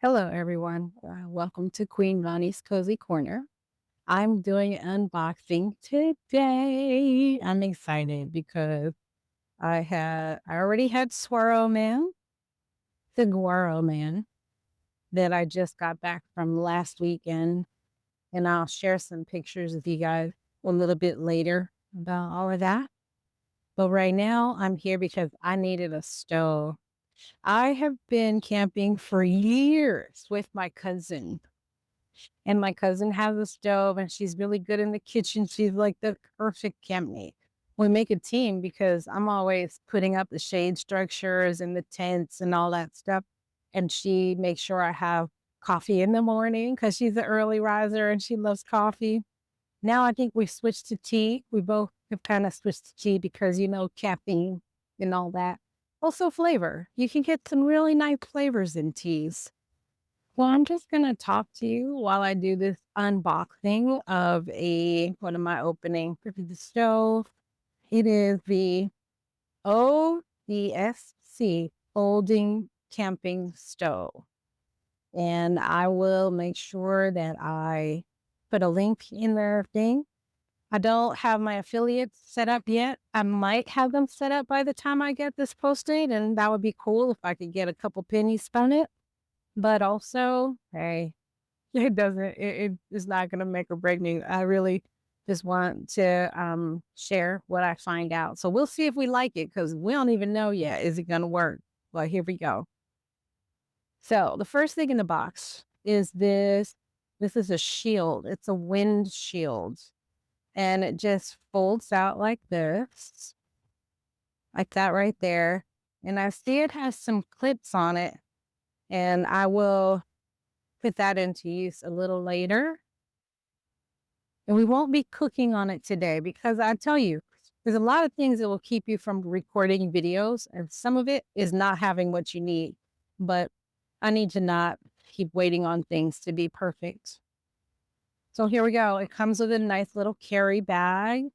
Hello, everyone. Welcome to Queen Ronnie's Cozy Corner. I'm doing unboxing today. I'm excited because I already had Swirl Man, the Guaro Man, that I just got back from last weekend, and I'll share some pictures with you guys a little bit later about all of that. But right now, I'm here because I needed a stove. I have been camping for years with my cousin. And my cousin has a stove and she's really good in the kitchen. She's like the perfect campmate. We make a team because I'm always putting up the shade structures and the tents and all that stuff. And she makes sure I have coffee in the morning because she's an early riser and she loves coffee. Now I think we switched to tea. We both have kind of switched to tea because, caffeine and all that. Also, flavor. You can get some really nice flavors in teas. Well, I'm just going to talk to you while I do this unboxing of what am I opening? This is the stove. It is the ODSD folding camping stove. And I will make sure that I put a link in the thing. I don't have my affiliates set up yet. I might have them set up by the time I get this posted, and that would be cool if I could get a couple pennies from it. But also, hey, it is not gonna make or break me. I really just want to share what I find out. So we'll see if we like it because we don't even know yet. Is it gonna work? Well, here we go. So the first thing in the box is this. This is a shield. It's a wind shield. And it just folds out like this. Like that right there. And I see it has some clips on it. And I will put that into use a little later. And we won't be cooking on it today because I tell you, there's a lot of things that will keep you from recording videos, and some of it is not having what you need. But I need to not keep waiting on things to be perfect. So here we go. It comes with a nice little carry bag.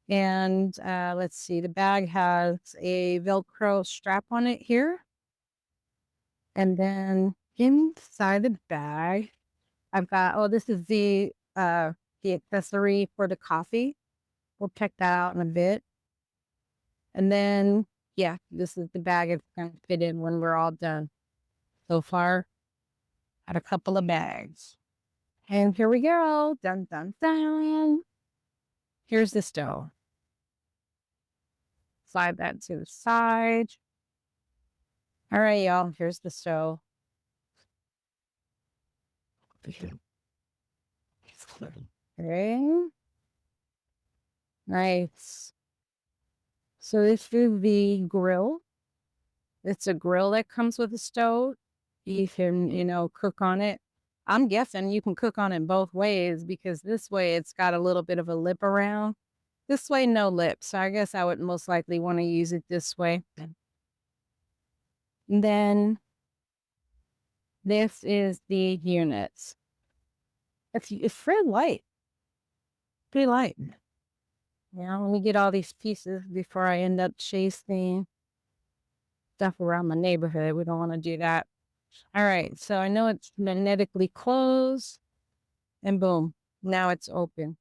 And let's see, the bag has a Velcro strap on it here. And then inside the bag, I've got, this is the accessory for the coffee. We'll check that out in a bit. And then, yeah, this is the bag it's going to fit in when we're all done. So far, had a couple of bags. And here we go. Dun, dun, dun. Here's the stove. Slide that to the side. All right, y'all, here's the stove. Okay. Nice. So this is the grill. It's a grill that comes with a stove. You can, cook on it. I'm guessing you can cook on it both ways because this way it's got a little bit of a lip around. This way, no lip. So I guess I would most likely want to use it this way. And then this is the units. It's pretty light. Pretty light. Now, let me get all these pieces before I end up chasing stuff around the neighborhood. We don't want to do that. All right, so I know it's magnetically closed, and boom, now it's open.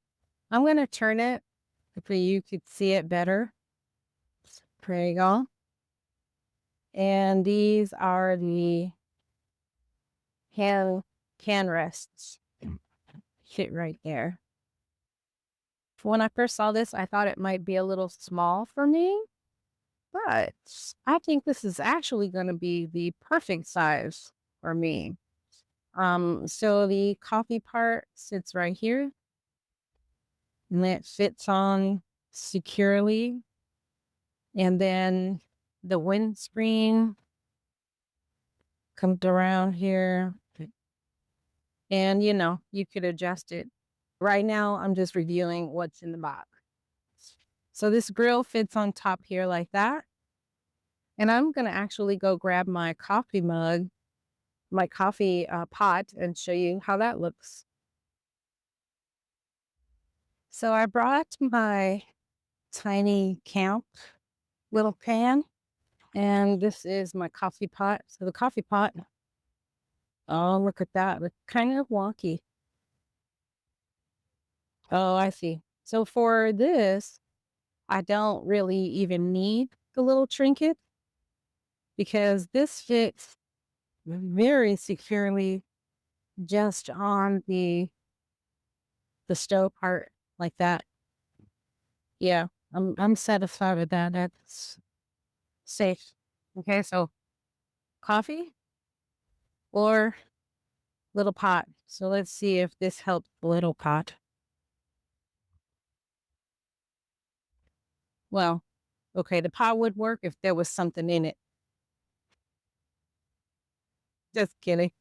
I'm going to turn it so you could see it better. There you go. And these are the can rests. Fit right there. When I first saw this, I thought it might be a little small for me, but I think this is actually going to be the perfect size for me. So the coffee part sits right here, and it fits on securely. And then the windscreen comes around here, and you could adjust it. Right now, I'm just reviewing what's in the box. So this grill fits on top here like that. And I'm going to actually go grab my coffee mug, my coffee pot, and show you how that looks. So I brought my tiny camp little pan, and this is my coffee pot. So the coffee pot Oh, look at that. It's kind of wonky. Oh, I see. So for this, I don't really even need the little trinket because this fits very securely just on the stove part like that. Yeah, I'm satisfied with that. That's safe. Okay, so coffee or little pot. So let's see if this helps the little pot. Well, okay, the pot would work if there was something in it. Just kidding.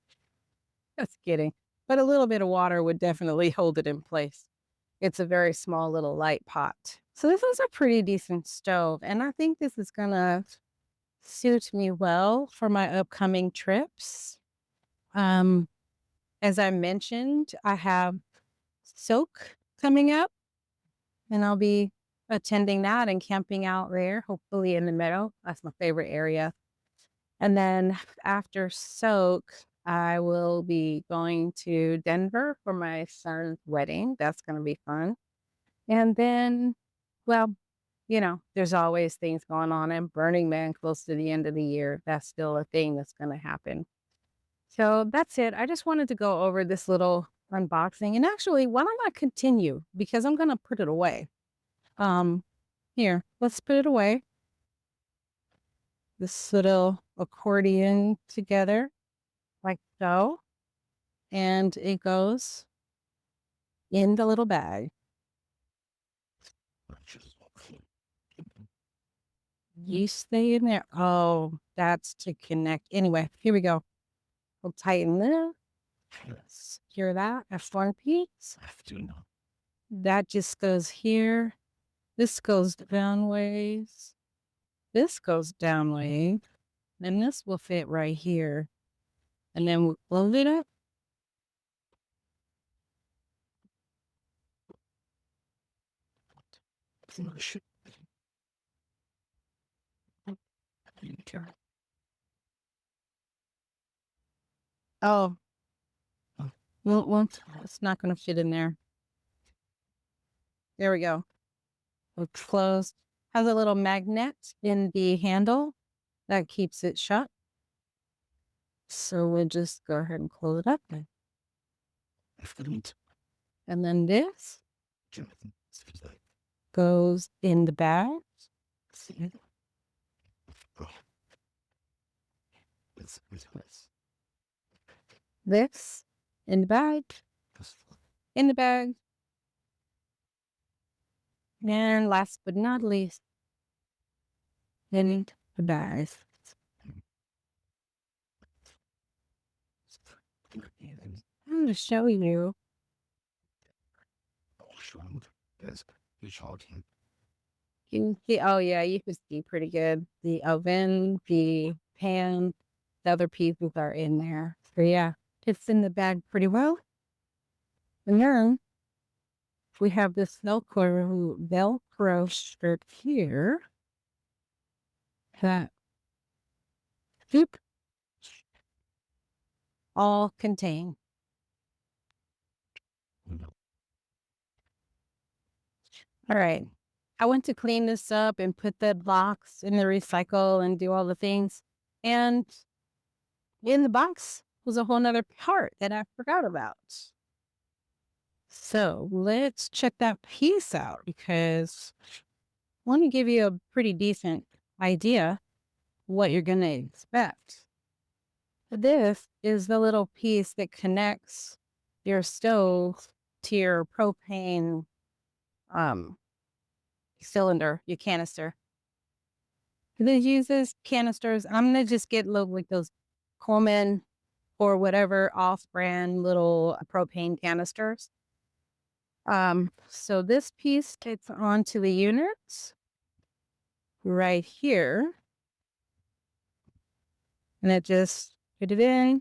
Just kidding. But a little bit of water would definitely hold it in place. It's a very small little light pot. So this is a pretty decent stove. And I think this is gonna suit me well for my upcoming trips. Um, as I mentioned, I have soak coming up and I'll be attending that and camping out there, hopefully in the meadow. That's my favorite area. And then after soak, I will be going to Denver for my son's wedding. That's going to be fun. And then, well, there's always things going on. And Burning Man close to the end of the year. That's still a thing that's going to happen. So that's it. I just wanted to go over this little unboxing. And actually, why don't I continue? Because I'm going to put it away. Here, let's put it away. This little accordion together like so. And it goes in the little bag. You stay in there. Oh, that's to connect. Anyway, here we go. We'll tighten this. Secure that. That's one piece. That just goes here. This goes down ways. This goes down ways. And this will fit right here. And then we'll close it up. Oh, well, it's not going to fit in there. There we go. It's closed. Has a little magnet in the handle that keeps it shut. So we'll just go ahead and close it up. And then this goes in the bag. This in the bag. In the bag. And last but not least, in the bag. I'm going to show you. You can see, oh yeah, you can see pretty good. The oven, the pan, the other pieces are in there. So yeah, it's in the bag pretty well. And then we have this Velcro strip here that all contain. All right. I went to clean this up and put the box in the recycle and do all the things. And in the box was a whole nother part that I forgot about. So let's check that piece out because I want to give you a pretty decent idea what you're going to expect. This is the little piece that connects your stove to your propane cylinder, your canister. This uses canisters. I'm going to just get little like those Coleman or whatever off-brand little propane canisters. So this piece fits onto the units right here. And it just put it in.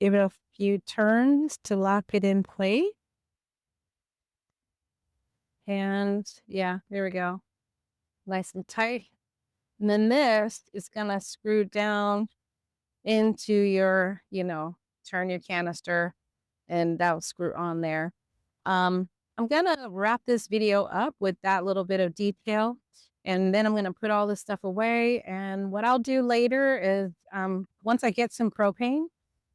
Give it a few turns to lock it in place. And yeah, there we go. Nice and tight. And then this is going to screw down into your, turn your canister and that'll screw on there. Um, I'm gonna wrap this video up with that little bit of detail, and then I'm gonna put all this stuff away. And what I'll do later is, once I get some propane,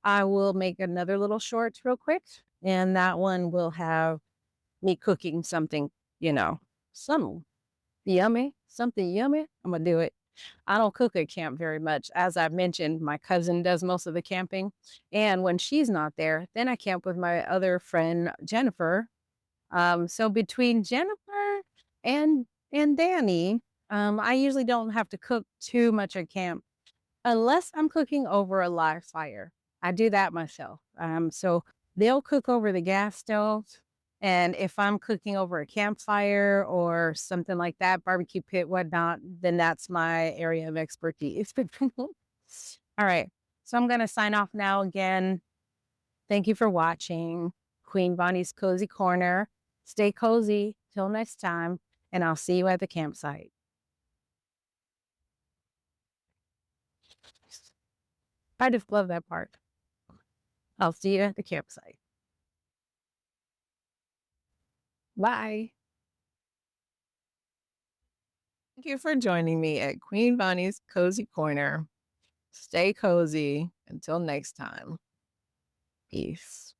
I will make another little short real quick, and that one will have me cooking something, you know, some something yummy. I'm gonna do it. I don't cook at camp very much. As I've mentioned, my cousin does most of the camping. And when she's not there, then I camp with my other friend, Jennifer. So between Jennifer and Danny, I usually don't have to cook too much at camp unless I'm cooking over a live fire. I do that myself. So they'll cook over the gas stove. And if I'm cooking over a campfire or something like that, barbecue pit, whatnot, then that's my area of expertise. All right. So I'm going to sign off now again. Thank you for watching Queen Bonnie's Cozy Corner. Stay cozy till next time, and I'll see you at the campsite. I just love that part. I'll see you at the campsite. Bye. Thank you for joining me at Queen Bonnie's Cozy Corner. Stay cozy until next time. Peace.